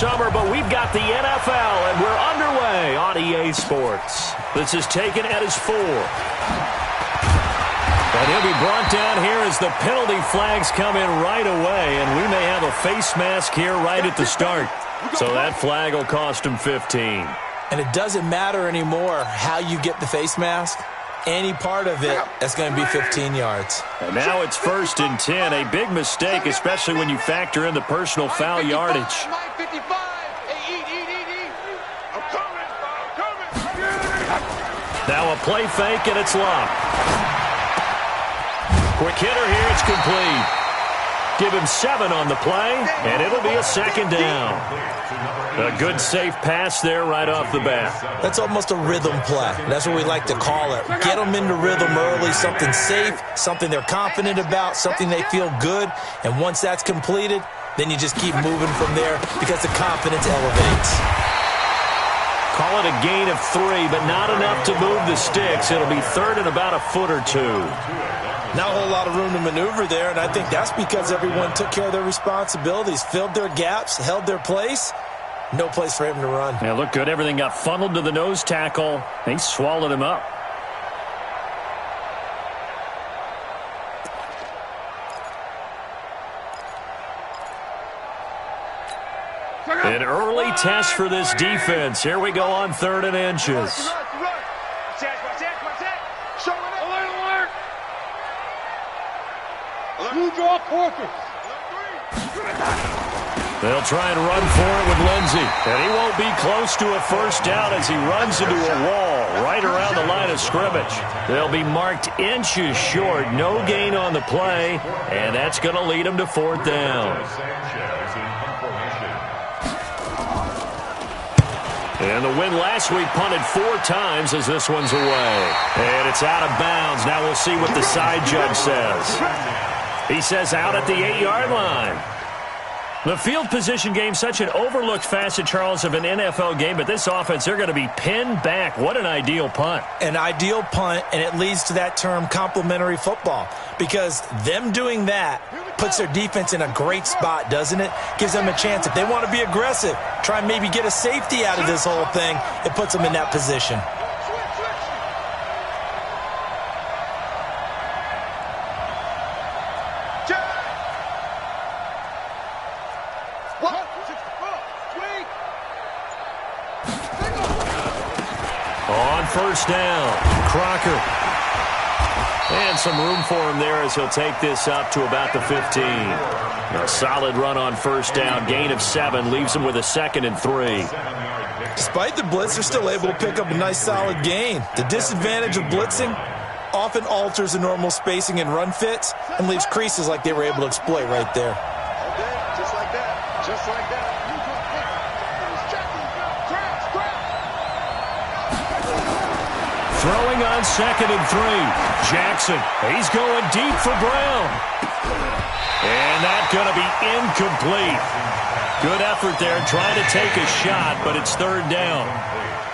summer, but we've got the NFL, and we're underway on EA Sports. This is taken at his 4. And he'll be brought down here as the penalty flags come in right away, and we may have a face mask here right at the start. So that flag will cost him 15. And it doesn't matter anymore how you get the face mask. Any part of it, that's going to be 15 yards. And now it's 1st and 10. A big mistake, especially when you factor in the personal foul yardage. Now a play fake, and it's locked. Quick hitter here, it's complete. Give him 7 on the play, and it'll be a 2nd down. A good, safe pass there right off the bat. That's almost a rhythm play. That's what we like to call it. Get them into rhythm early, something safe, something they're confident about, something they feel good. And once that's completed, then you just keep moving from there because the confidence elevates. Call it a gain of 3, but not enough to move the sticks. It'll be 3rd and about a foot or 2. Not a whole lot of room to maneuver there, and I think that's because everyone took care of their responsibilities, filled their gaps, held their place. No place for him to run. Yeah, looked good. Everything got funneled to the nose tackle. They swallowed him up. An early test for this defense. Here we go on 3rd and inches. They'll try and run for it with Lindsey. And he won't be close to a 1st down as he runs into a wall right around the line of scrimmage. They'll be marked inches short. No gain on the play. And that's going to lead them to 4th down. And the win last week punted 4 times as this one's away. And it's out of bounds. Now we'll see what the side judge says. He says out at the 8-yard line. The field position game, such an overlooked facet, Charles, of an NFL game, but this offense, they're going to be pinned back. What an ideal punt. An ideal punt, and it leads to that term complementary football, because them doing that puts their defense in a great spot, doesn't it? Gives them a chance. If they want to be aggressive, try and maybe get a safety out of this whole thing, it puts them in that position. On 1st down, Crocker. And some room for him there as he'll take this up to about the 15. A solid run on 1st down. Gain of 7 leaves him with a 2nd and 3. Despite the blitz, they're still able to pick up a nice solid gain. The disadvantage of blitzing often alters the normal spacing and run fits and leaves creases like they were able to exploit right there. Just like that. Just like that. Throwing on 2nd and 3. Jackson, he's going deep for Brown. And that's going to be incomplete. Good effort there trying to take a shot, but it's 3rd down.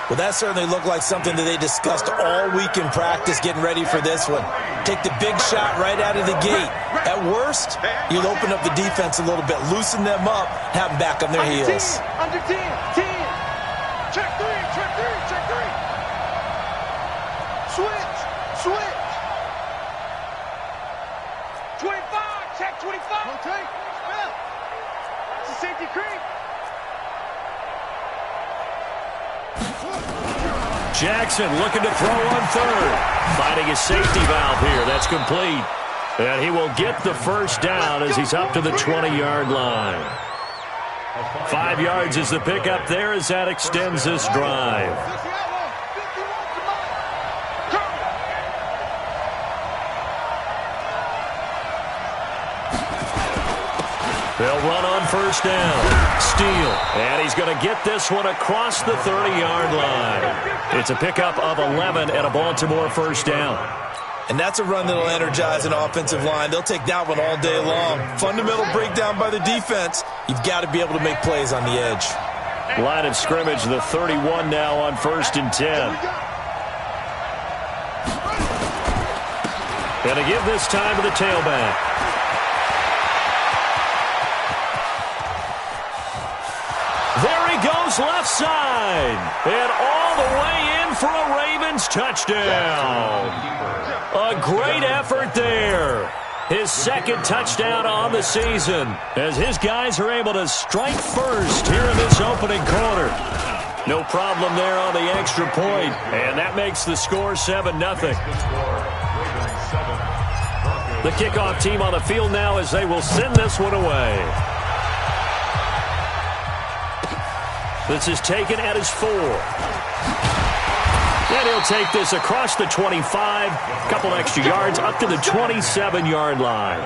Well, that certainly looked like something that they discussed all week in practice getting ready for this one. Take the big shot right out of the gate. At worst, you'll open up the defense a little bit, loosen them up, have them back on their heels. Under 10, 10. Check 3, check 3, check 3. Switch, switch. 25, check 25. Okay. It's a safety creep. Jackson looking to throw on 3rd. Finding a safety valve here. That's complete. And he will get the 1st down as he's up to the 20-yard line. 5 yards is the pickup there as that extends this drive. They'll run on 1st down. Steele. And he's going to get this one across the 30-yard line. It's a pickup of 11 and a Baltimore 1st down. And that's a run that'll energize an offensive line. They'll take that one all day long. Fundamental breakdown by the defense. You've got to be able to make plays on the edge. Line of scrimmage, the 31 now on 1st and 10. And to give this time to the tailback. his left side. And all the way in for a Ravens touchdown. A great effort there. His second touchdown on the season as his guys are able to strike first here in this opening quarter. No problem there on the extra point, and that makes the score 7-0. The kickoff team on the field now as they will send this one away. This is taken at his 4. And he'll take this across the 25, a couple extra yards up to the 27-yard line.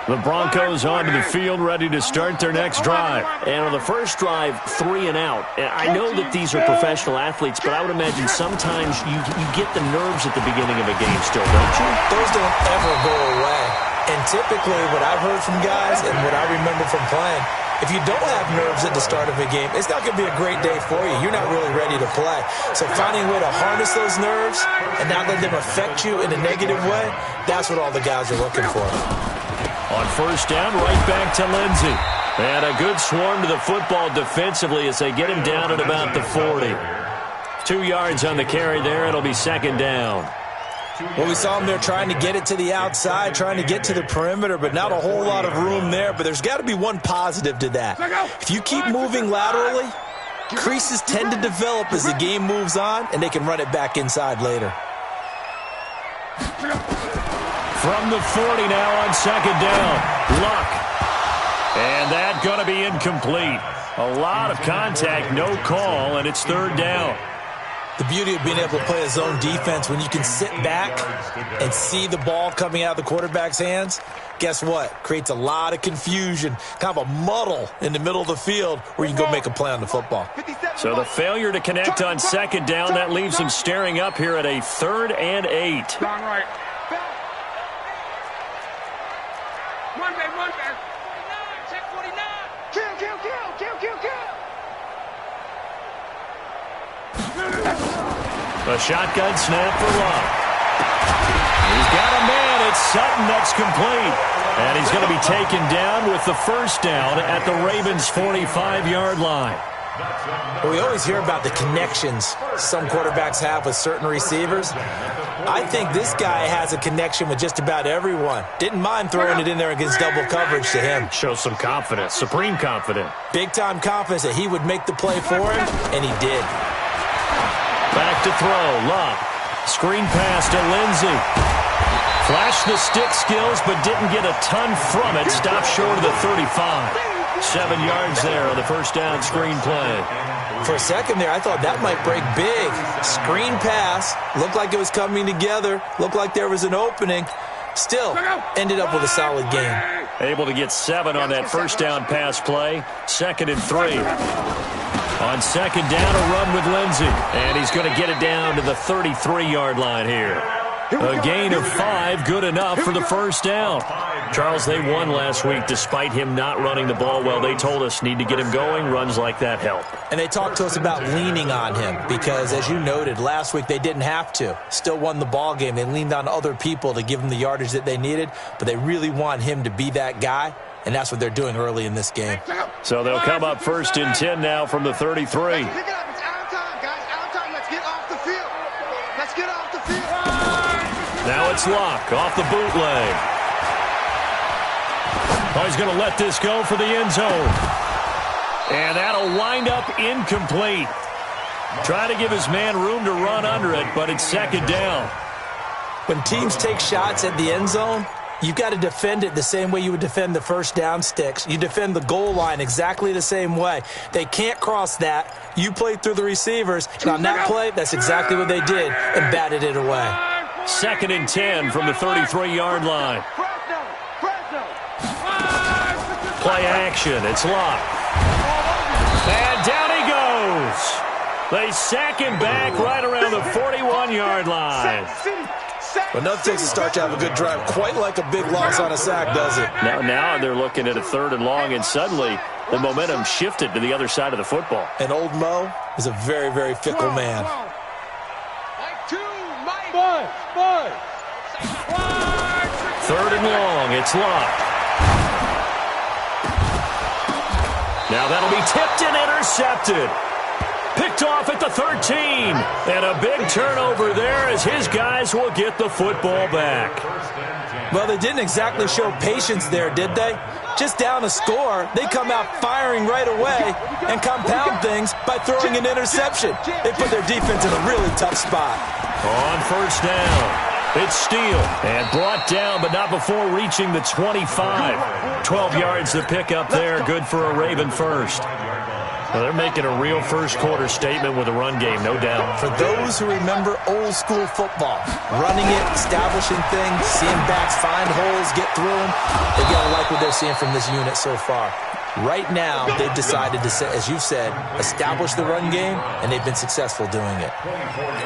The Broncos onto the field, ready to start their next drive. And on the first drive, 3 and out. I know that these are professional athletes, but I would imagine sometimes you get the nerves at the beginning of a game still, don't you? Those don't ever go away. And typically what I've heard from guys and what I remember from playing, if you don't have nerves at the start of a game, it's not going to be a great day for you. You're not really ready to play. So finding a way to harness those nerves and not let them affect you in a negative way, that's what all the guys are looking for. On first down, right back to Lindsey. And a good swarm to the football defensively as they get him down at about the 40. 2 yards on the carry there. It'll be second down. Well, we saw him there trying to get it to the outside, trying to get to the perimeter, but not a whole lot of room there. But there's got to be one positive to that. If you keep moving laterally, creases tend to develop as the game moves on, and they can run it back inside later. From the 40 now on second down. Luck. And that going to be incomplete. A lot of contact, no call, and it's third down. The beauty of being able to play a zone defense when you can sit back and see the ball coming out of the quarterback's hands, guess what? Creates a lot of confusion, kind of a muddle in the middle of the field where you can go make a play on the football. So the failure to connect on second down, that leaves him staring up here at a 3rd and 8. Wrong right. One back. Check 49. Kill. A shotgun snap for Luck. He's got a man. It's Sutton that's complete. And he's going to be taken down with the first down at the Ravens' 45-yard line. Well, we always hear about the connections some quarterbacks have with certain receivers. I think this guy has a connection with just about everyone. Didn't mind throwing it in there against double coverage to him. Shows some confidence, supreme confidence. Big-time confidence that he would make the play for him, and he did. Back to throw, Luck. Screen pass to Lindsey. Flashed the stick skills, but didn't get a ton from it. Stopped short of the 35. 7 yards there on the first down screen play. For a second there, I thought that might break big. Screen pass. Looked like it was coming together. Looked like there was an opening. Still, ended up with a solid game. Able to get 7 on that first down pass play. 2nd and 3. On second down, a run with Lindsey. And he's going to get it down to the 33-yard line here. A gain of 5, good enough for the first down. Charles, they won last week despite him not running the ball well. They told us need to get him going. Runs like that help. And they talked to us about leaning on him because, as you noted, last week they didn't have to. Still won the ball game. They leaned on other people to give them the yardage that they needed, but they really want him to be that guy, and that's what they're doing early in this game. So they'll come up 1st and 10 now from the 33. Now it's Luck off the bootleg. Oh, he's going to let this go for the end zone. And that'll wind up incomplete. Trying to give his man room to run under it, but it's second down. When teams take shots at the end zone, you've got to defend it the same way you would defend the first down sticks. You defend the goal line exactly the same way. They can't cross that. You play through the receivers. And on that play, that's exactly what they did and batted it away. 2nd and 10 from the 33-yard line. Play action. It's Luck. And down he goes. They sack him back right around the 41-yard line. But nothing takes a start to have a good drive, quite like a big loss on a sack, does it? Now they're looking at a 3rd and long, and suddenly the momentum shifted to the other side of the football. And old Mo is a very, very fickle man. 3rd and long. It's Luck. Now that'll be tipped and intercepted. Picked off at the 13. And a big turnover there as his guys will get the football back. Well, they didn't exactly show patience there, did they? Just down a score, they come out firing right away and compound things by throwing an interception. They put their defense in a really tough spot. On 1st down. It's Steele, and brought down, but not before reaching the 25. 12 yards to pick up there, good for a Raven first. Well, they're making a real first-quarter statement with a run game, no doubt. For those who remember old-school football, running it, establishing things, seeing backs find holes, get through them, they've got to like what they're seeing from this unit so far. Right now, they've decided to, as you've said, establish the run game, and they've been successful doing it.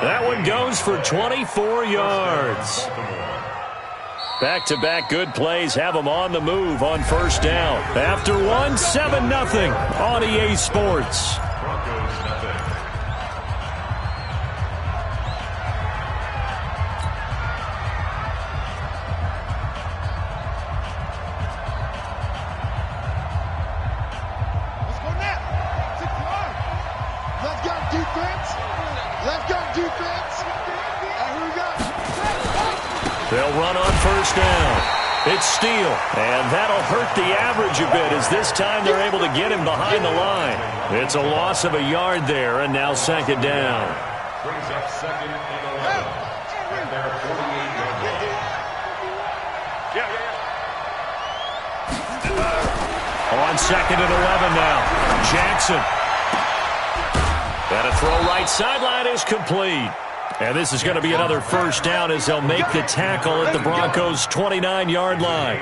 That one goes for 24 yards. Back-to-back good plays have them on the move on 1st down. After one, 7-0 on EA Sports. They'll run on 1st down. It's Steele, and that'll hurt the average a bit as this time they're able to get him behind the line. It's a loss of a yard there, and now 2nd down. Brings up 2nd and 11 at their 48-yard line. On 2nd and 11 now. Jackson. That a throw right sideline is complete. And this is going to be another 1st down as they'll make the tackle at the Broncos' 29-yard line.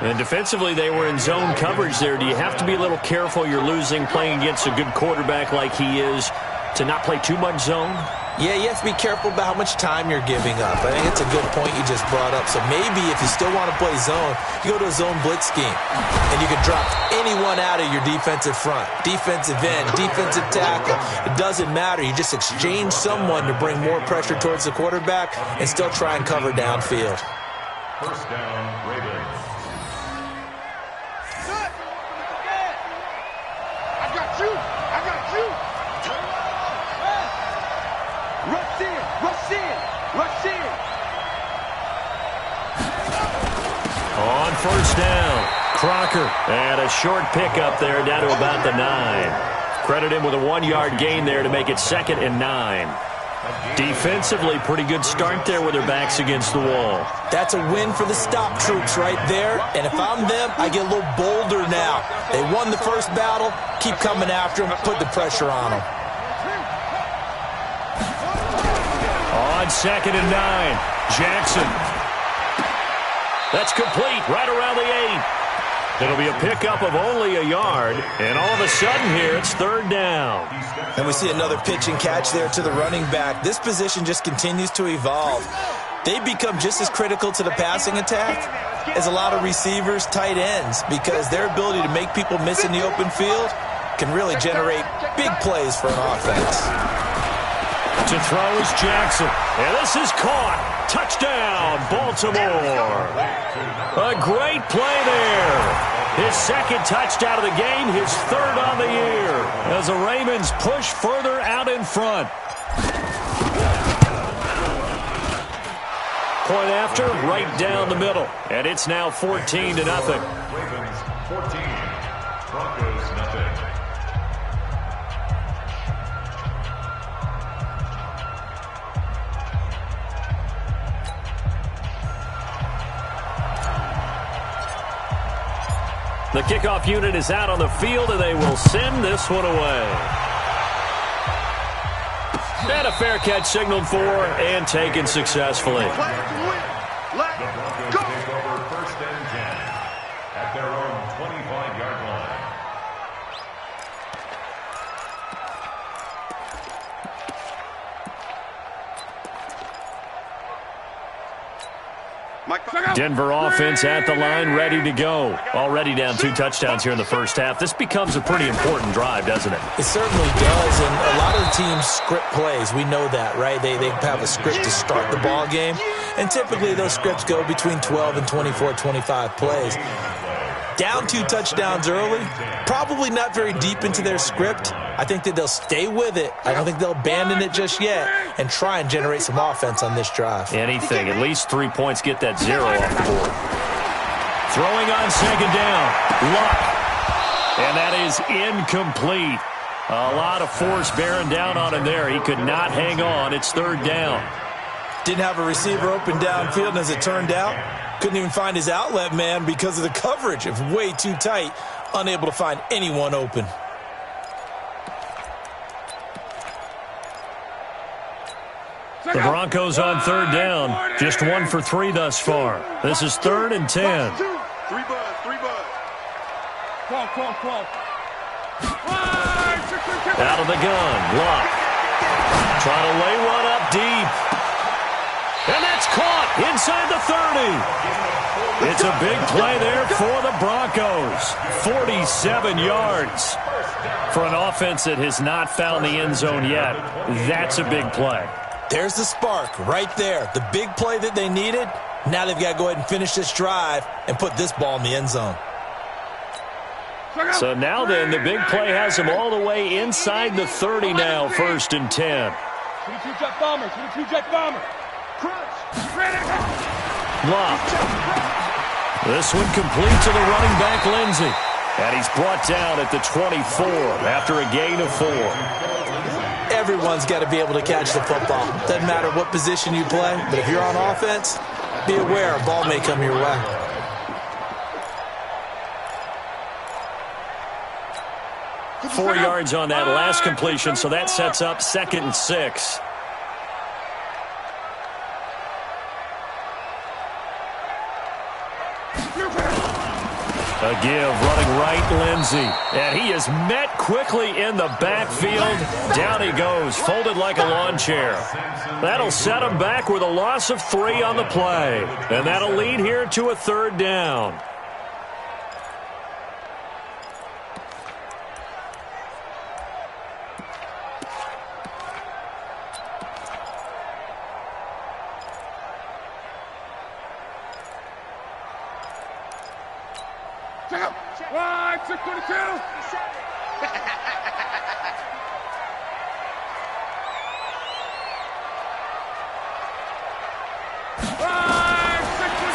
And defensively, they were in zone coverage there. Do you have to be a little careful? You're losing, playing against a good quarterback like he is, to not play too much zone? Yeah, you have to be careful about how much time you're giving up. I think it's a good point you just brought up. So maybe if you still want to play zone, you go to a zone blitz scheme. And you can drop anyone out of your defensive front. Defensive end, defensive tackle. It doesn't matter. You just exchange someone to bring more pressure towards the quarterback and still try and cover downfield. 1st down, Ravens. I got you. I got you. Rush in, rush in, rush in. On 1st down, Crocker. And a short pickup there down to about the 9. Credit him with a 1-yard gain there to make it 2nd and 9. Defensively, pretty good start there with their backs against the wall. That's a win for the stop troops right there. And if I'm them, I get a little bolder now. They won the first battle. Keep coming after them. Put the pressure on them. On 2nd and 9, Jackson. That's complete right around the 8. It'll be a pickup of only a yard, and all of a sudden here it's 3rd down. And we see another pitch and catch there to the running back. This position just continues to evolve. They become just as critical to the passing attack as a lot of receivers, tight ends, because their ability to make people miss in the open field can really generate big plays for an offense. To throw is Jackson. And this is caught. Touchdown, Baltimore. A great play there. His 2nd touchdown of the game, his 3rd on the year, as the Ravens push further out in front. Point after, right down the middle. And it's now 14-0. Ravens 14, Broncos nothing. The kickoff unit is out on the field, and they will send this one away. And a fair catch signaled for and taken successfully. The Broncos take over 1st and 10 at their own 25-yard line. Denver offense at the line, ready to go. Already down 2 touchdowns here in the first half. This becomes a pretty important drive, doesn't it? It certainly does, and a lot of the teams script plays. We know that, right? They have a script to start the ball game. And typically those scripts go between 12 and 24, 25 plays. Down 2 touchdowns early, probably not very deep into their script. I think that they'll stay with it. I don't think they'll abandon it just yet and try and generate some offense on this drive. Anything, at least 3 points, get that 0 off the board. Throwing on second down, Luck. And that is incomplete. A lot of force bearing down on him there. He could not hang on. It's third down. Didn't have a receiver open downfield, and as it turned out, couldn't even find his outlet man because of the coverage. It was way too tight, unable to find anyone open. The Broncos on third down. Just 1 for 3 thus far. This is 3rd and 10. 3 bud. Call. Out of the gun, Luck. Trying to lay one up deep. And that's caught inside the 30. It's a big play there for the Broncos. 47 yards. For an offense that has not found the end zone yet, that's a big play. There's the spark right there. The big play that they needed. Now they've got to go ahead and finish this drive and put this ball in the end zone. So now then, the big play has them all the way inside the 30 now, 1st and 10. 22 jet bomber. Blocked. This one complete to the running back, Lindsey. And he's brought down at the 24 after a gain of 4. Everyone's got to be able to catch the football. Doesn't matter what position you play, but if you're on offense, be aware a ball may come your way. Four yards on that last completion, so that sets up 2nd and 6. A give, running right, Lindsey. And he is met quickly in the backfield. Down he goes, folded like a lawn chair. That'll set him back with a loss of 3 on the play. And that'll lead here to a 3rd down.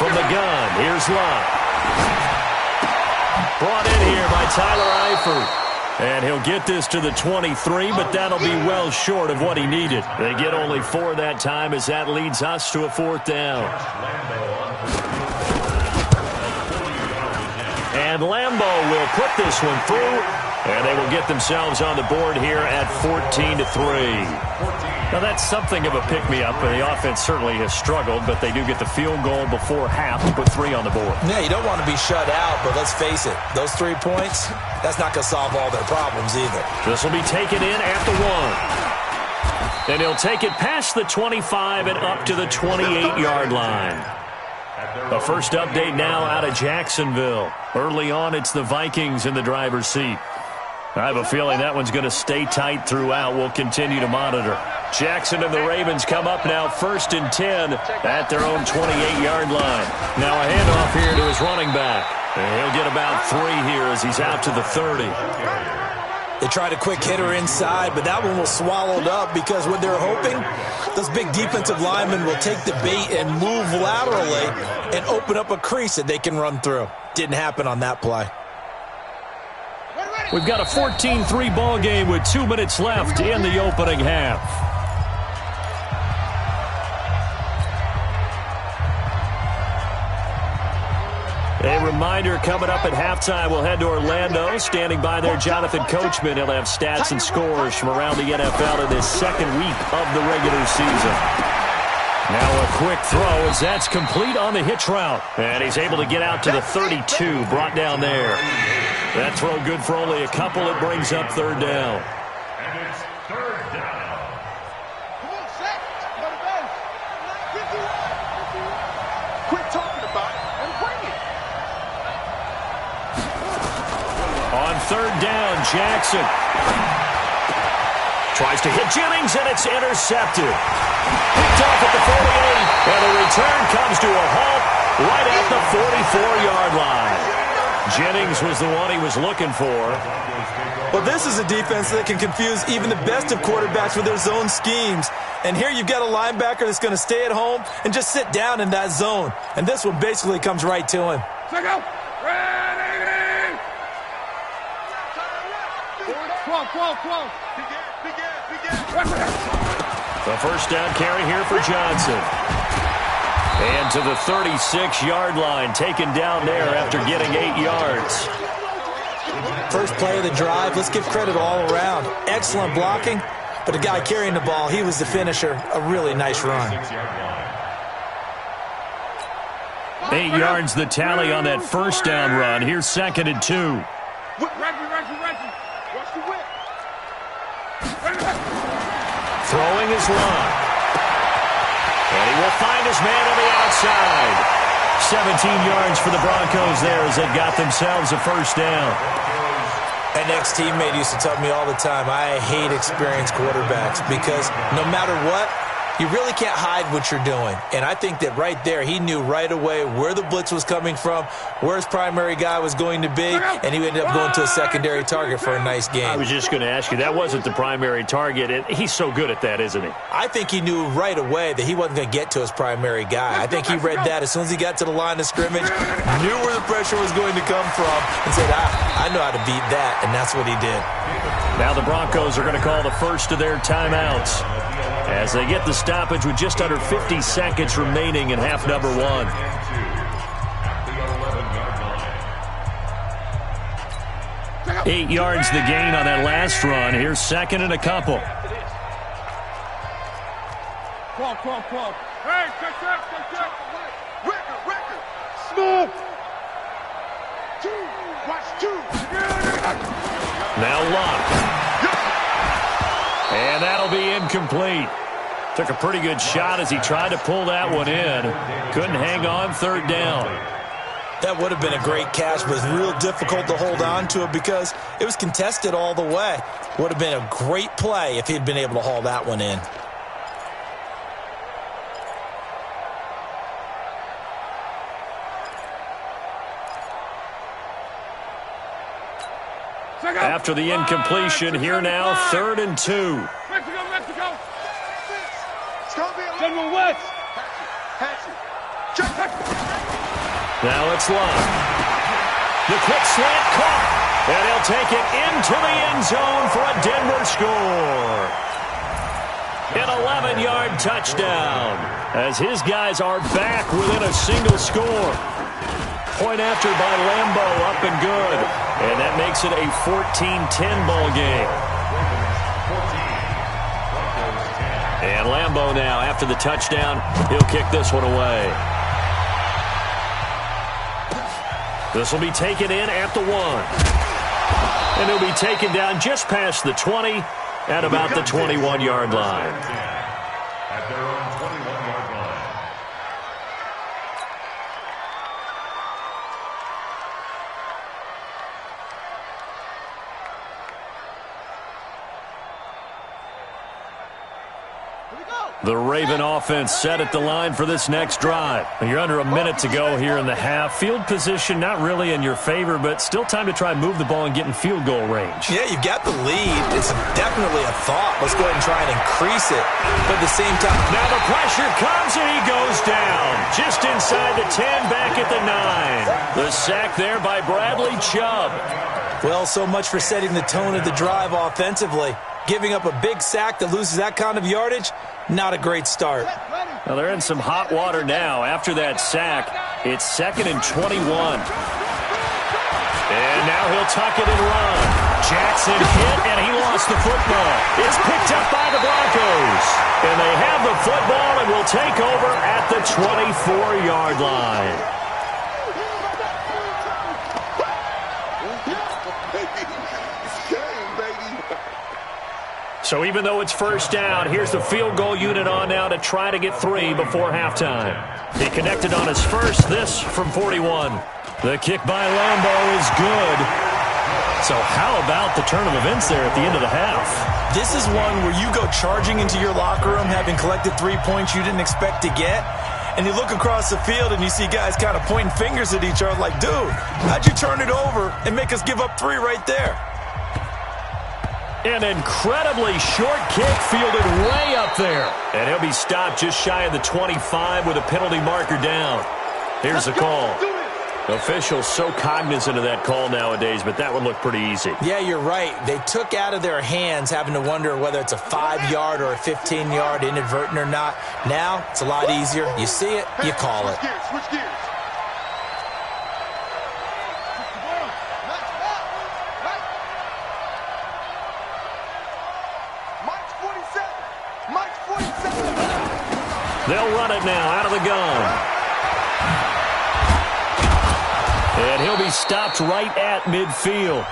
From the gun, here's Luck. Brought in here by Tyler Eifert. And he'll get this to the 23, but that'll be well short of what he needed. They get only 4 that time as that leads us to a 4th down. And Lambeau will put this one through, and they will get themselves on the board here at 14-3. Now, that's something of a pick-me-up, and the offense certainly has struggled, but they do get the field goal before half to put 3 on the board. Yeah, you don't want to be shut out, but let's face it, those 3 points, that's not going to solve all their problems either. This will be taken in at the 1. And he'll take it past the 25 and up to the 28-yard line. A first update now out of Jacksonville. Early on, it's the Vikings in the driver's seat. I have a feeling that one's going to stay tight throughout. We'll continue to monitor. Jackson and the Ravens come up now 1st and 10 at their own 28-yard line. Now a handoff here to his running back. And he'll get about 3 here as he's out to the 30. They tried a quick hitter inside, but that one was swallowed up because what they're hoping, those big defensive linemen will take the bait and move laterally and open up a crease that they can run through. Didn't happen on that play. We've got a 14-3 ball game with 2 minutes left in the opening half. A reminder, coming up at halftime, we'll head to Orlando. Standing by there, Jonathan Coachman. He'll have stats and scores from around the NFL in this 2nd week of the regular season. Now a quick throw as that's complete on the hitch route. And he's able to get out to the 32, brought down there. That throw good for only a couple. It brings up 3rd down. And it's 3rd down. Come on, Shaq. Let it go. 51. Quit talking about it and bring it. On 3rd down, Jackson tries to hit Jennings, and it's intercepted. Picked off at the 48, and the return comes to a halt right at the 44-yard line. Jennings was the one he was looking for. Well, this is a defense that can confuse even the best of quarterbacks with their zone schemes. And here you've got a linebacker that's going to stay at home and just sit down in that zone. And this one basically comes right to him. Ready! 12. The first down carry here for Johnson. And to the 36-yard line, taken down there after getting 8 yards. First play of the drive, let's give credit all around. Excellent blocking, but the guy carrying the ball, he was the finisher. A really nice run. 8 yards the tally on that first down run. Here's 2nd and 2. Reggie. Watch the whip. Throwing his line. And he will find his man on the outside. 17 yards for the Broncos there as they got themselves a first down. An ex-teammate used to tell me all the time, I hate experienced quarterbacks because no matter what, you really can't hide what you're doing. And I think that right there, he knew right away where the blitz was coming from, where his primary guy was going to be, and he ended up going to a secondary target for a nice game. I was just going to ask you, that wasn't the primary target. And he's so good at that, isn't he? I think he knew right away that he wasn't going to get to his primary guy. I think he read that as soon as he got to the line of scrimmage, knew where the pressure was going to come from, and said, I know how to beat that, and that's what he did. Now the Broncos are going to call the first of their timeouts as they get the stoppage with just under 50 seconds remaining in half number 1. At 8 yards the gain on that last run. Here's 2nd and a couple. Come. Hey, check. Record. Smooth. 2. Watch 2. Now Locke. And that'll be incomplete. Took a pretty good shot as he tried to pull that one in. Couldn't hang on 3rd down. That would have been a great catch, but it's real difficult to hold on to it because it was contested all the way. Would have been a great play if he'd been able to haul that one in. After the incompletion, here now, 3rd and 2. Mexico. General West. Now it's Locke. The quick slant caught. And he'll take it into the end zone for a Denver score. An 11-yard touchdown as his guys are back within a single score. Point after by Lambo, up and good. And that makes it a 14-10 ball game. And Lambo now, after the touchdown, he'll kick this one away. This will be taken in at the 1. And he'll be taken down just past the 20 at about the 21-yard line. At their own 21-yard line. The Raven offense set at the line for this next drive. You're under a minute to go here in the half. Field position not really in your favor, but still time to try and move the ball and get in field goal range. Yeah, you've got the lead. It's definitely a thought. Let's go ahead and try and increase it. But at the same time, now the pressure comes and he goes down. Just inside the 10, back at the 9. The sack there by Bradley Chubb. well, so much for setting the tone of the drive offensively. Giving up a big sack that loses that kind of yardage, not a great start. Well, they're in some hot water now. After that sack, it's 2nd and 21. And now he'll tuck it and run. Jackson hit, and he lost the football. It's picked up by the Broncos. And they have the football and will take over at the 24-yard line. So even though it's first down, here's the field goal unit on now to try to get 3 before halftime. He connected on his first, this from 41. The kick by Lambo is good. So how about the turn of events there at the end of the half? This is one where you go charging into your locker room having collected 3 points you didn't expect to get, and you look across the field and you see guys kind of pointing fingers at each other like, dude, how'd you turn it over and make us give up 3 right there? An incredibly short kick fielded way up there. And he'll be stopped just shy of the 25 with a penalty marker down. Here's the call. Officials so cognizant of that call nowadays, but that would look pretty easy. Yeah, you're right. They took out of their hands having to wonder whether it's a 5-yard or a 15-yard inadvertent or not. Now, it's a lot easier. You see it, you call it. Switch gears. Mike's 47. Mike's 47. They'll run it now out of the gun. And he'll be stopped right at midfield.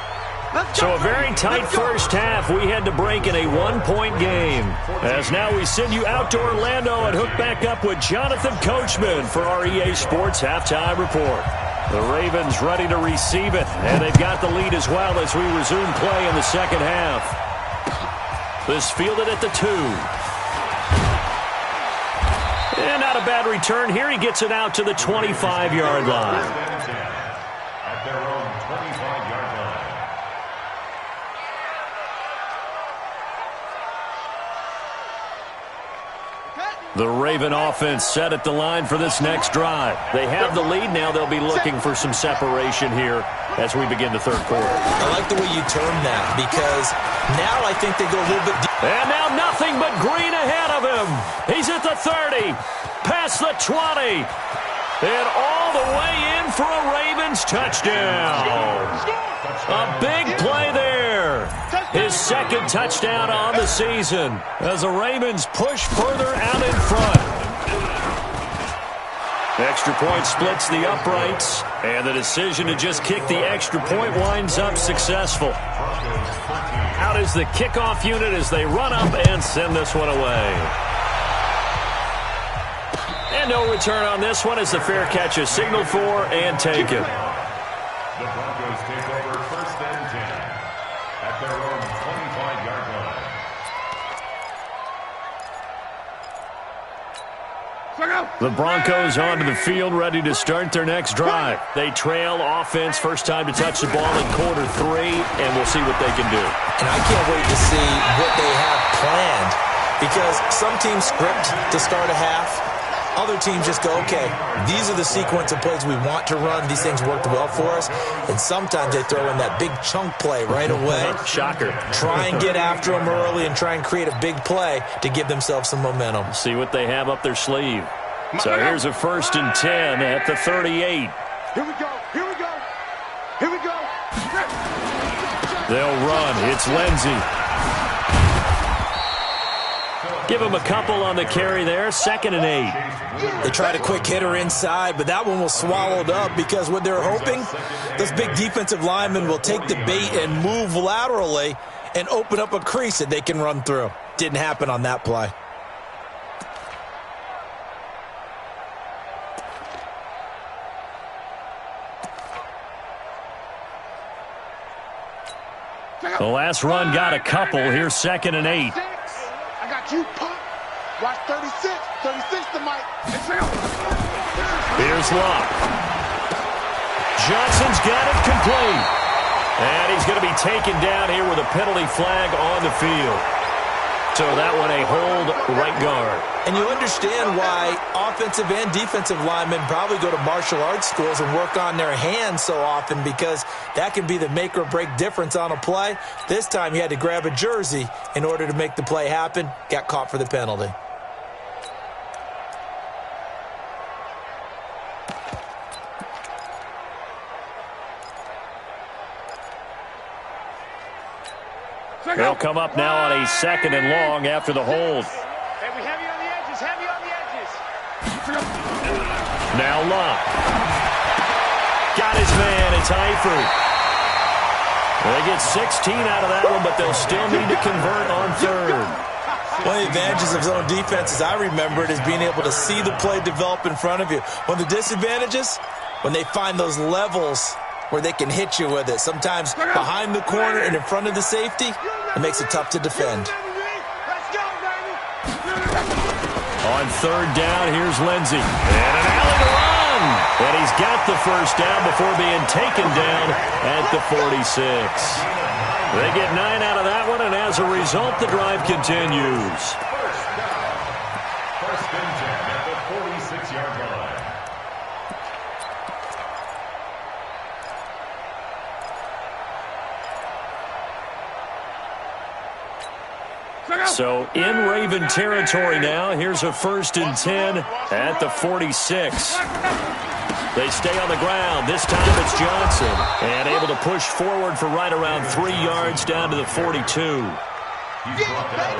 So a very tight first half. We had to break in a 1-point game. As now we send you out to Orlando and hook back up with Jonathan Coachman for our EA Sports Halftime Report. The Ravens ready to receive it, and they've got the lead as well as we resume play in the second half. This fielded at the 2. And not a bad return here. He gets it out to the 25-yard line. At their own 25-yard line. The Raven offense set at the line for this next drive. They have the lead now. They'll be looking for some separation here as we begin the third quarter. I like the way you term that because now I think they go a little bit deep. And now nothing but green ahead of him. He's at the 30, past the 20, and all the way in for a Ravens touchdown. A big play there. His second touchdown on the season as the Ravens push further out in front. Extra point splits the uprights, and the decision to just kick the extra point winds up successful. Out is the kickoff unit as they run up and send this one away. And no return on this one as the fair catch is signaled for and taken. The Broncos take over first and 10 at their own 25-yard line. The Broncos onto the field, ready to start their next drive. They trail offense, first time to touch the ball in quarter 3, and we'll see what they can do. And I can't wait to see what they have planned because some teams script to start a half. Other teams just go, okay, these are the sequence of plays we want to run. These things worked well for us. And sometimes they throw in that big chunk play right away. Shocker. Try and get after them early and try and create a big play to give themselves some momentum. See what they have up their sleeve. So here's a 1st and 10 at the 38. Here we go. Here we go. Here we go. They'll run. It's Lindsey. Give him a couple on the carry there. 2nd and 8. They tried a quick hitter inside, but that one was swallowed up because what they're hoping, those big defensive linemen will take the bait and move laterally and open up a crease that they can run through. Didn't happen on that play. The last run got a couple. Here's 2nd and 8. I got you, Pop. Watch 36. 36 to Mike. Here's Locke. Johnson's got it complete. And he's going to be taken down here with a penalty flag on the field. So that one a hold right guard. And you understand why offensive and defensive linemen probably go to martial arts schools and work on their hands so often because that can be the make or break difference on a play. This time he had to grab a jersey in order to make the play happen. Got caught for the penalty. They'll come up now on a 2nd and long after the hold. Heavy on the edges. Heavy on the edges. Now Locke. Got his man. It's Eifert. They get 16 out of that one, but they'll still need to convert on 3rd. One of the advantages of zone defense, as I remember it, is being able to see the play develop in front of you. One of the disadvantages, when they find those levels where they can hit you with it. Sometimes behind the corner and in front of the safety, it makes it tough to defend. On third down, here's Lindsey. And an alley to run. And he's got the first down before being taken down at the 46. They get 9 out of that one, and as a result, the drive continues. First and 10 at the 46-yard line. So in Raven territory now. Here's a first and 10 at the 46. They stay on the ground. This time it's Johnson. And able to push forward for right around 3 yards down to the 42.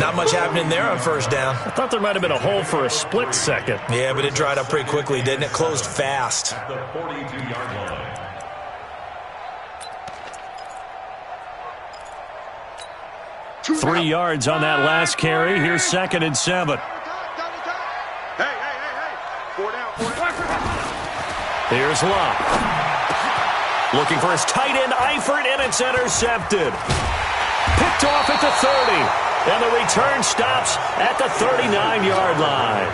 Not much happening there on first down. I thought there might have been a hole for a split second. Yeah, but it dried up pretty quickly, didn't it? Closed fast. At the 42-yard line. Three yards on that last carry. Here's second and 7. Hey. 4 down. Here's Locke. Looking for his tight end, Eifert, and it's intercepted. Picked off at the 30. And the return stops at the 39-yard line.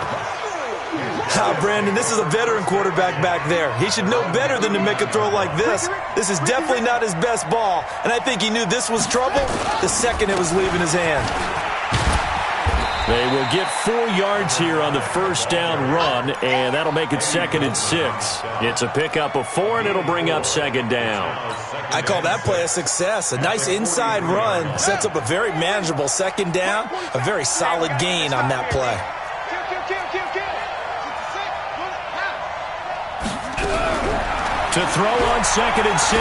Brandon, this is a veteran quarterback back there. He should know better than to make a throw like this. This is definitely not his best ball, and I think he knew this was trouble the second it was leaving his hand. They will get 4 yards here on the first down run, and that'll make it second and 6. It's a pickup of 4, and it'll bring up second down. I call that play a success. A nice inside run sets up a very manageable second down, a very solid gain on that play. To throw on second and 6.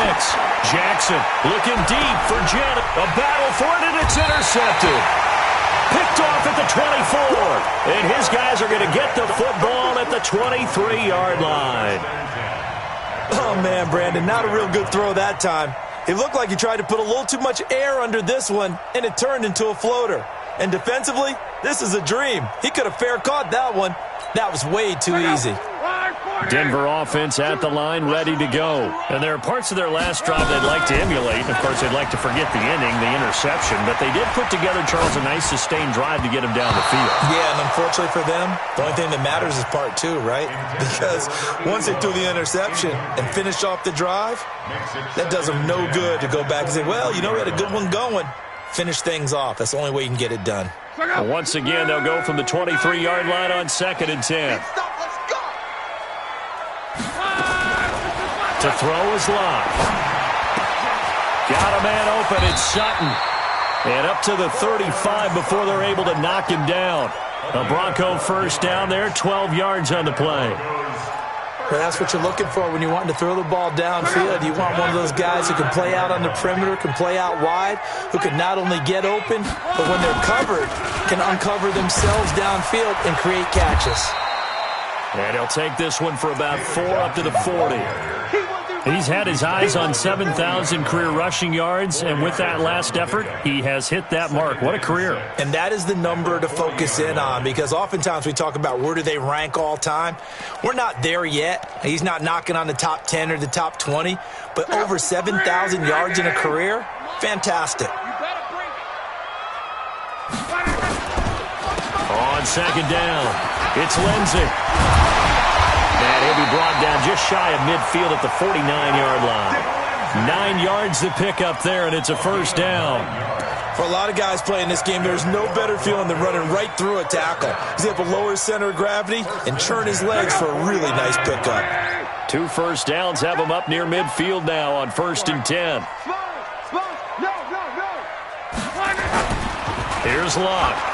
Jackson looking deep for Janet. A battle for it, and it's intercepted. Picked off at the 24. And his guys are going to get the football at the 23-yard line. Oh, man, Brandon, not a real good throw that time. It looked like he tried to put a little too much air under this one, and it turned into a floater. And defensively, this is a dream. He could have fair caught that one. That was way too easy. Denver offense at the line, ready to go. And there are parts of their last drive they'd like to emulate. Of course, they'd like to forget the inning, the interception. But they did put together, Charles, a nice sustained drive to get him down the field. Yeah, and unfortunately for them, the only thing that matters is part 2, right? Because once they threw the interception and finished off the drive, that does them no good to go back and say, well, you know, we had a good one going. Finish things off. That's the only way you can get it done. Well, once again, they'll go from the 23-yard line on second and 10. To throw is Locke. Got a man open. It's Sutton. And up to the 35 before they're able to knock him down. A Bronco first down there, 12 yards on the play. Well, that's what you're looking for when you want to throw the ball downfield. You want one of those guys who can play out on the perimeter, can play out wide, who can not only get open, but when they're covered, can uncover themselves downfield and create catches. And he'll take this one for about 4 up to the 40. He's had his eyes on 7,000 career rushing yards, and with that last effort, he has hit that mark. What a career. And that is the number to focus in on, because oftentimes we talk about where do they rank all time. We're not there yet. He's not knocking on the top 10 or the top 20, but over 7,000 yards in a career, fantastic. On second down, it's Lindsey. And he'll be brought down just shy of midfield at the 49-yard line. 9 yards to pick up there, and it's a first down. For a lot of guys playing this game, there's no better feeling than running right through a tackle. He's able to lower his center of gravity and churn his legs for a really nice pickup. 2 first downs have him up near midfield now on first and 10. Here's Locke.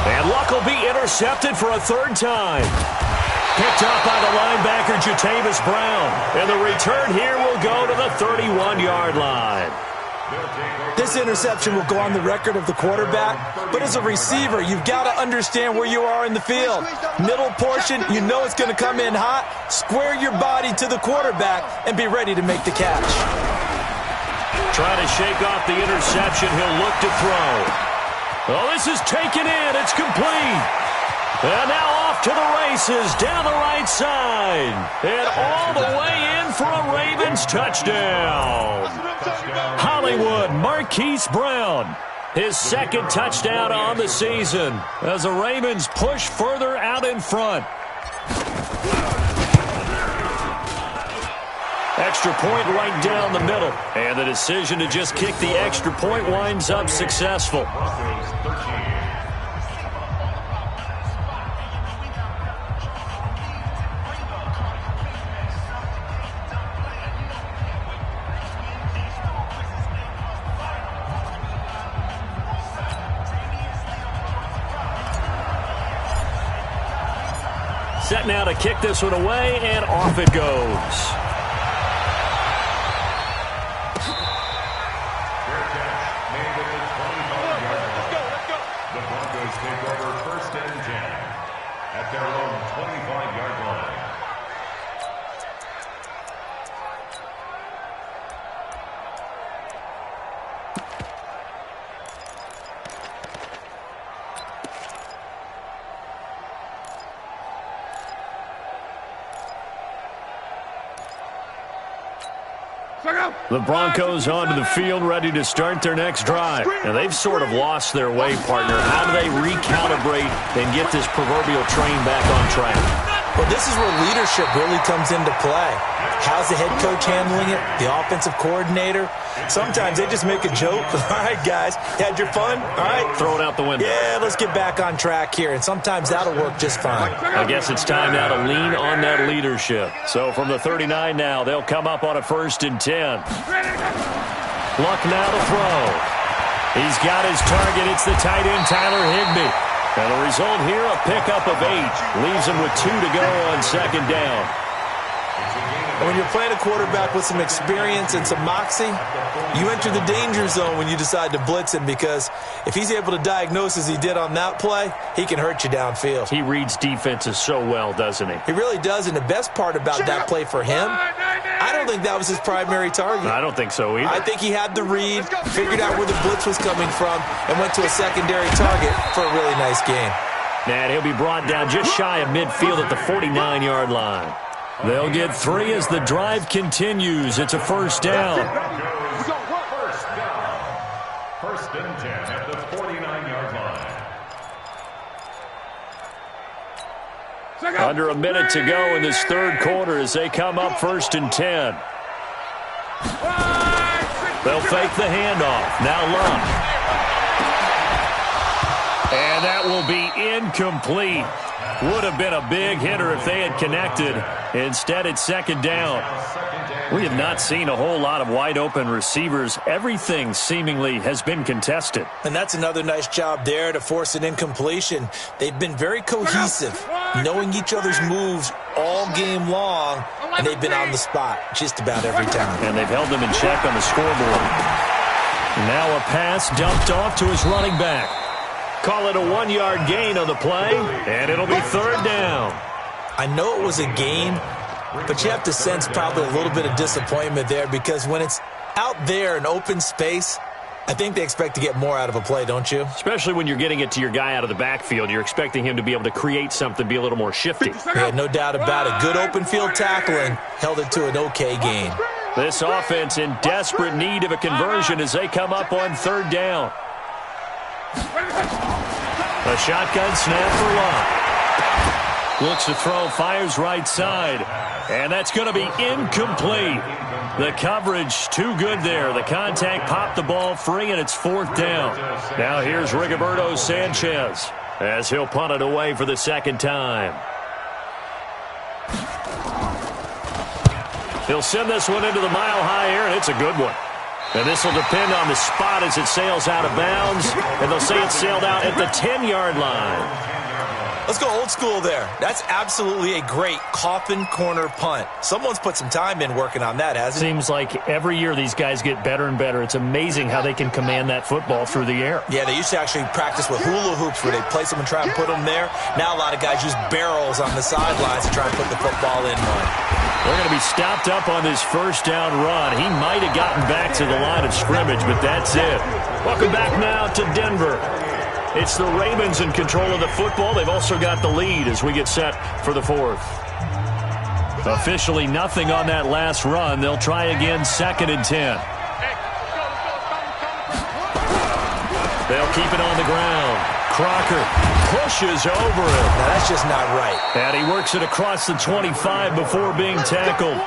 And Luck will be intercepted for a 3rd time. Picked up by the linebacker, Jatavis Brown. And the return here will go to the 31-yard line. This interception will go on the record of the quarterback, but as a receiver, you've got to understand where you are in the field. Middle portion, you know it's going to come in hot. Square your body to the quarterback and be ready to make the catch. Trying to shake off the interception. He'll look to throw. Well, this is taken in. It's complete. And now off to the races down the right side. And all the way in for a Ravens touchdown. Hollywood Marquise Brown. His second touchdown on the season as the Ravens push further out in front. Extra point right down the middle. And the decision to just kick the extra point winds up successful. Set now to kick this one away, and off it goes. The Broncos onto the field, ready to start their next drive. And they've sort of lost their way, partner. How do they recalibrate and get this proverbial train back on track? Well, this is where leadership really comes into play. How's the head coach handling it? The offensive coordinator? Sometimes they just make a joke. All right, guys, had your fun? All right. Throw it out the window. Yeah, let's get back on track here. And sometimes that'll work just fine. I guess it's time now to lean on that leadership. So from the 39 now, they'll come up on a 1st and 10. Luck now to throw. He's got his target. It's the tight end, Tyler Higbee. And the result here, a pickup of 8. Leaves him with 2 to go on 2nd down. And when you're playing a quarterback with some experience and some moxie, you enter the danger zone when you decide to blitz him, because if he's able to diagnose as he did on that play, he can hurt you downfield. He reads defenses so well, doesn't he? He really does, and the best part about that play for him, I don't think that was his primary target. I don't think so either. I think he had the read, figured out where the blitz was coming from, and went to a secondary target for a really nice game. And he'll be brought down just shy of midfield at the 49-yard line. They'll get 3 as the drive continues. It's a 1st down. First and 10 at the 49-yard line. Under a minute to go in this 3rd quarter as they come up 1st and 10. They'll fake the handoff. Now Luck. And that will be incomplete. Would have been a big hitter if they had connected. Instead, it's 2nd down. We have not seen a whole lot of wide-open receivers. Everything seemingly has been contested. And that's another nice job there to force an incompletion. They've been very cohesive, knowing each other's moves all game long, and they've been on the spot just about every time. And they've held them in check on the scoreboard. Now a pass dumped off to his running back. Call it a 1-yard gain on the play, and it'll be 3rd down. I know it was a gain, but you have to sense probably a little bit of disappointment there, because when it's out there in open space, I think they expect to get more out of a play, don't you? Especially when you're getting it to your guy out of the backfield. You're expecting him to be able to create something, be a little more shifty. Yeah, no doubt about it. Good open field tackling held it to an okay gain. This offense in desperate need of a conversion as they come up on 3rd down. A shotgun snap for Luck. Looks to throw, fires right side. And that's going to be incomplete. The coverage too good there. The contact popped the ball free, and it's 4th down. Now here's Rigoberto Sanchez as he'll punt it away for the 2nd time. He'll send this one into the mile-high air, and it's a good one. And this will depend on the spot as it sails out of bounds. And they'll say it sailed out at the 10-yard line. Let's go old school there. That's absolutely a great coffin corner punt. Someone's put some time in working on that, hasn't it? Seems like every year these guys get better and better. It's amazing how they can command that football through the air. Yeah, they used to actually practice with hula hoops where they place them and try and put them there. Now a lot of guys use barrels on the sidelines to try and put the football in one. They're going to be stopped up on this 1st down run. He might have gotten back to the line of scrimmage, but that's it. Welcome back now to Denver. It's the Ravens in control of the football. They've also got the lead as we get set for the fourth. Officially nothing on that last run. They'll try again, 2nd and 10. They'll keep it on the ground. Crocker pushes over it. Now, that's just not right. And he works it across the 25 before being tackled.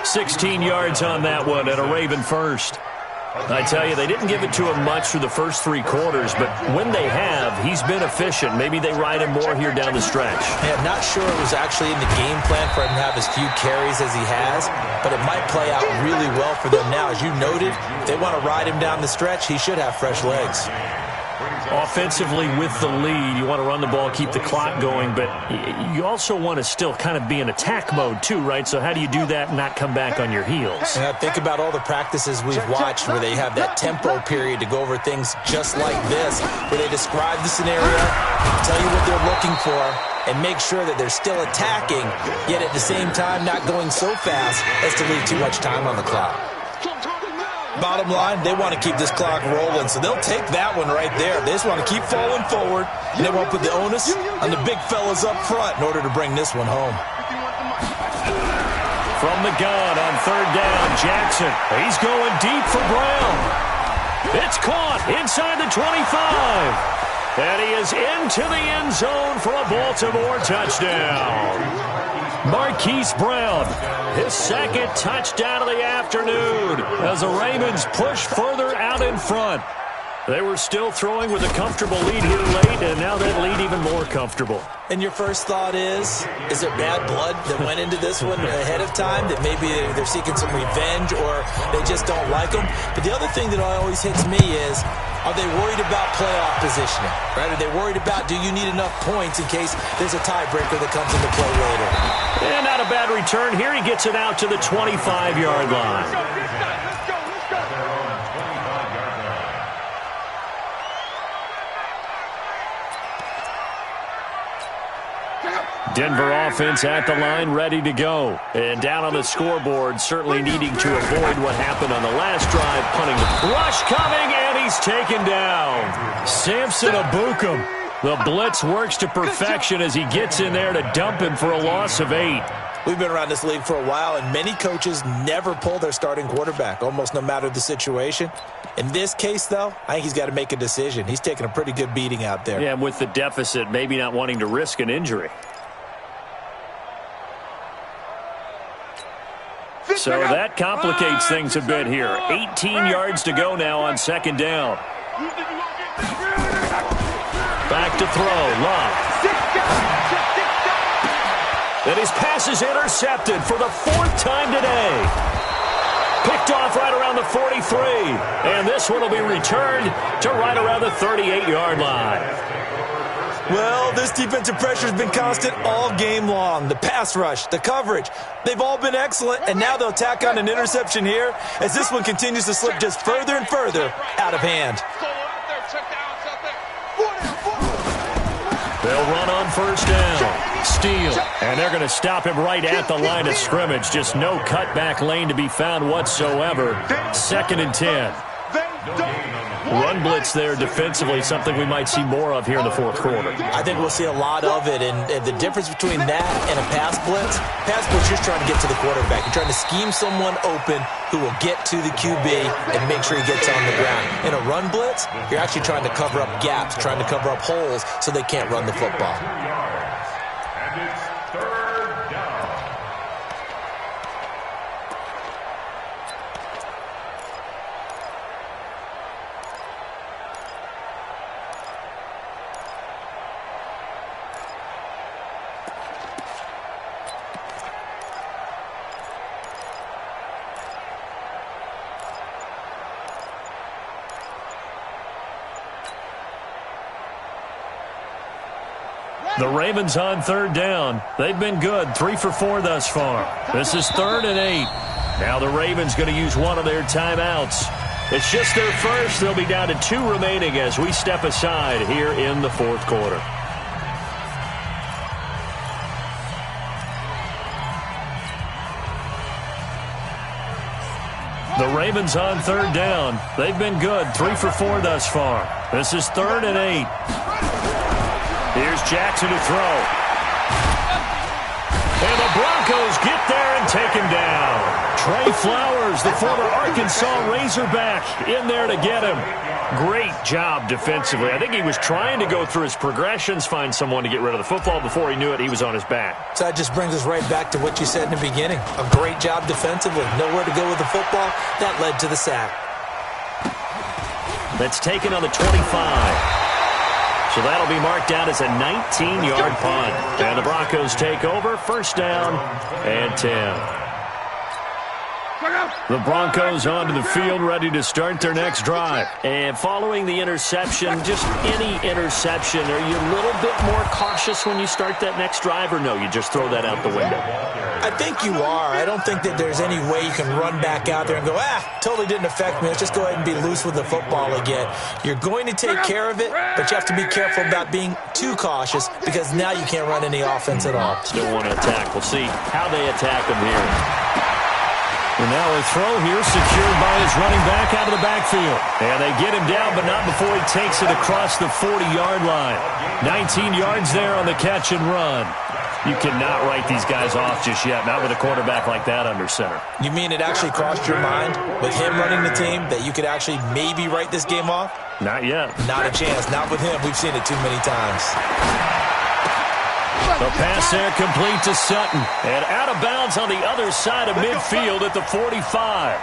16 yards on that one and a Raven first. I tell you, they didn't give it to him much through the first 3 quarters, but when they have, he's been efficient. Maybe they ride him more here down the stretch. I'm not sure it was actually in the game plan for him to have as few carries as he has, but it might play out really well for them now. As you noted, if they want to ride him down the stretch, he should have fresh legs. Offensively with the lead, you want to run the ball, keep the clock going, but you also want to still kind of be in attack mode too, right? So how do you do that and not come back on your heels? Yeah, think about all the practices we've watched where they have that tempo period to go over things just like this, where they describe the scenario, tell you what they're looking for, and make sure that they're still attacking, yet at the same time not going so fast as to leave too much time on the clock. Bottom line, they want to keep this clock rolling, so they'll take that one right there. They just want to keep falling forward, and they won't put the onus on the big fellas up front in order to bring this one home. From the gun on 3rd down, Jackson. He's going deep for Brown. It's caught inside the 25. And he is into the end zone for a Baltimore touchdown. Marquise Brown, his 2nd touchdown of the afternoon as the Ravens push further out in front. They were still throwing with a comfortable lead here late, and now that lead even more comfortable. And your first thought is there bad blood that went into this one ahead of time, that maybe they're seeking some revenge or they just don't like them? But the other thing that always hits me is, are they worried about playoff positioning? Right? Are they worried about, do you need enough points in case there's a tiebreaker that comes into play later? And not a bad return here. He gets it out to the 25-yard line. Denver offense at the line, ready to go. And down on the scoreboard, certainly needing to avoid what happened on the last drive, punting the rush coming, and he's taken down. Samson Abukum. The blitz works to perfection as he gets in there to dump him for a loss of 8. We've been around this league for a while, and many coaches never pull their starting quarterback, almost no matter the situation. In this case, though, I think he's got to make a decision. He's taking a pretty good beating out there. Yeah, and with the deficit, maybe not wanting to risk an injury. So that complicates things a bit here. 18 yards to go now on 2nd down. Back to throw. Love. And his pass is intercepted for the 4th time today. Picked off right around the 43. And this one will be returned to right around the 38-yard line. Well, this defensive pressure has been constant all game long. The pass rush, the coverage, they've all been excellent, and now they'll tack on an interception here as this one continues to slip just further and further out of hand. They'll run on 1st down. Steele. And they're going to stop him right at the line of scrimmage. Just no cutback lane to be found whatsoever. 2nd and 10. Run blitz there defensively, something we might see more of here in the 4th quarter. I think we'll see a lot of it, and the difference between that and a pass blitz, you're just trying to get to the quarterback. You're trying to scheme someone open who will get to the QB and make sure he gets on the ground. In a run blitz, you're actually trying to cover up gaps, trying to cover up holes so they can't run the football. And it's 3rd down. The Ravens on 3rd down. They've been good, 3 for 4 thus far. This is 3rd and 8. Now the Ravens going to use one of their timeouts. It's just their first. They'll be down to 2 remaining as we step aside here in the 4th quarter. The Ravens on 3rd down. They've been good, 3 for 4 thus far. This is 3rd and 8. Here's Jackson to throw. And the Broncos get there and take him down. Trey Flowers, the former Arkansas Razorback, in there to get him. Great job defensively. I think he was trying to go through his progressions, find someone to get rid of the football. Before he knew it, he was on his back. So that just brings us right back to what you said in the beginning. A great job defensively. Nowhere to go with the football. That led to the sack. That's taken on the 25. So that'll be marked down as a 19-yard punt. And the Broncos take over, first down and 10. The Broncos onto the field, ready to start their next drive. And following the interception, just any interception, are you a little bit more cautious when you start that next drive, or no, you just throw that out the window? I think you are. I don't think that there's any way you can run back out there and go, totally didn't affect me. Let's just go ahead and be loose with the football again. You're going to take care of it, but you have to be careful about being too cautious because now you can't run any offense at all. Still want to attack. We'll see how they attack them here. And now a throw here secured by his running back out of the backfield. And they get him down, but not before he takes it across the 40-yard line. 19 yards there on the catch and run. You cannot write these guys off just yet, not with a quarterback like that under center. You mean it actually crossed your mind with him running the team that you could actually maybe write this game off? Not yet. Not a chance. Not with him. We've seen it too many times. The pass there complete to Sutton. And out of bounds on the other side of midfield at the 45.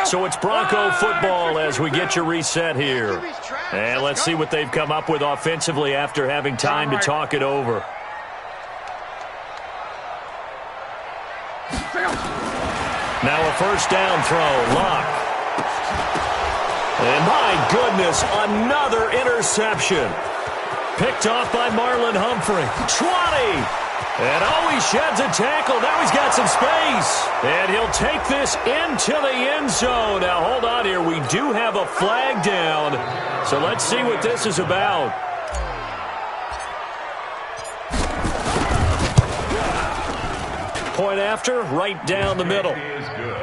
So it's Bronco football as we get you reset here. And let's see what they've come up with offensively after having time to talk it over. Now a first down throw. Lock. And my goodness, another interception. Picked off by Marlon Humphrey. 20. And he sheds a tackle. Now he's got some space. And he'll take this into the end zone. Now hold on here. We do have a flag down. So let's see what this is about. Point after, right down the middle.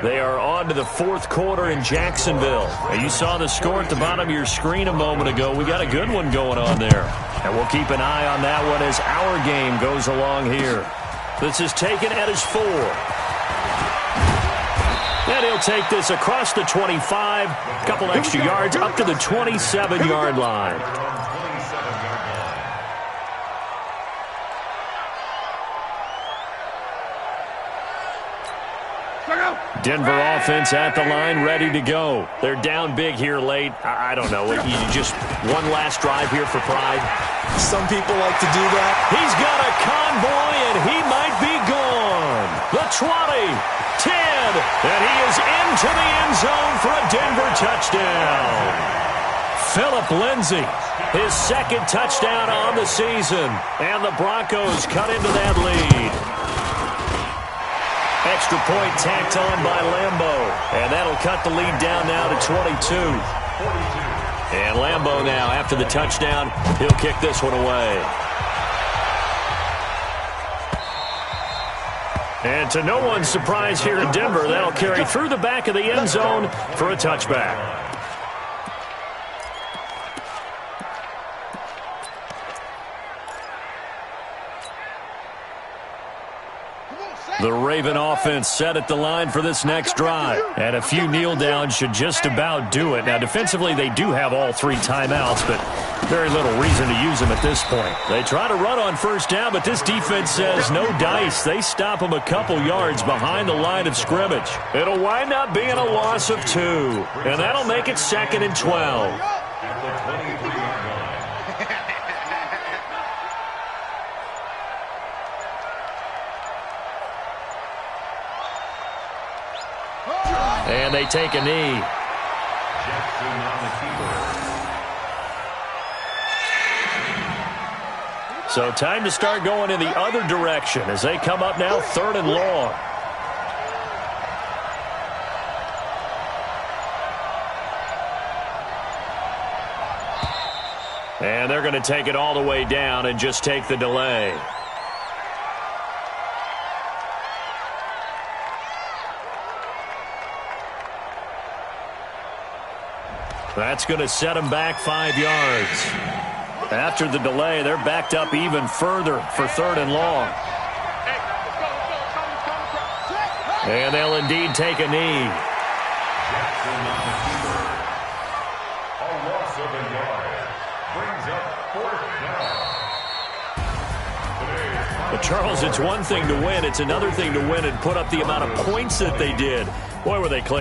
They are on to the fourth quarter in Jacksonville. And you saw the score at the bottom of your screen a moment ago. We got a good one going on there. And we'll keep an eye on that one as our game goes along here. This is taken at his 4. And he'll take this across the 25. A couple extra yards up to the 27-yard line. Denver offense at the line, ready to go. They're down big here late. I don't know. You just one last drive here for pride. Some people like to do that. He's got a convoy, and he might be gone. The 20, 10, and he is into the end zone for a Denver touchdown. Phillip Lindsay, his second touchdown on the season, and the Broncos cut into that lead. Extra point tacked on by Lambeau. And that'll cut the lead down now to 22. And Lambeau now, after the touchdown, he'll kick this one away. And to no one's surprise here in Denver, that'll carry through the back of the end zone for a touchback. The Raven offense set at the line for this next drive. And a few kneel downs should just about do it. Now, defensively, they do have all 3 timeouts, but very little reason to use them at this point. They try to run on first down, but this defense says no dice. They stop them a couple yards behind the line of scrimmage. It'll wind up being a loss of 2. And that'll make it 2nd and 12. And they take a knee. So time to start going in the other direction as they come up now 3rd and long. And they're going to take it all the way down and just take the delay. That's going to set them back 5 yards. After the delay, they're backed up even further for 3rd and long. And they'll indeed take a knee. Jackson on the keeper. A loss of a yard. Brings up 4th down. But Charles, it's one thing to win. It's another thing to win and put up the amount of points that they did. Boy, were they clicking.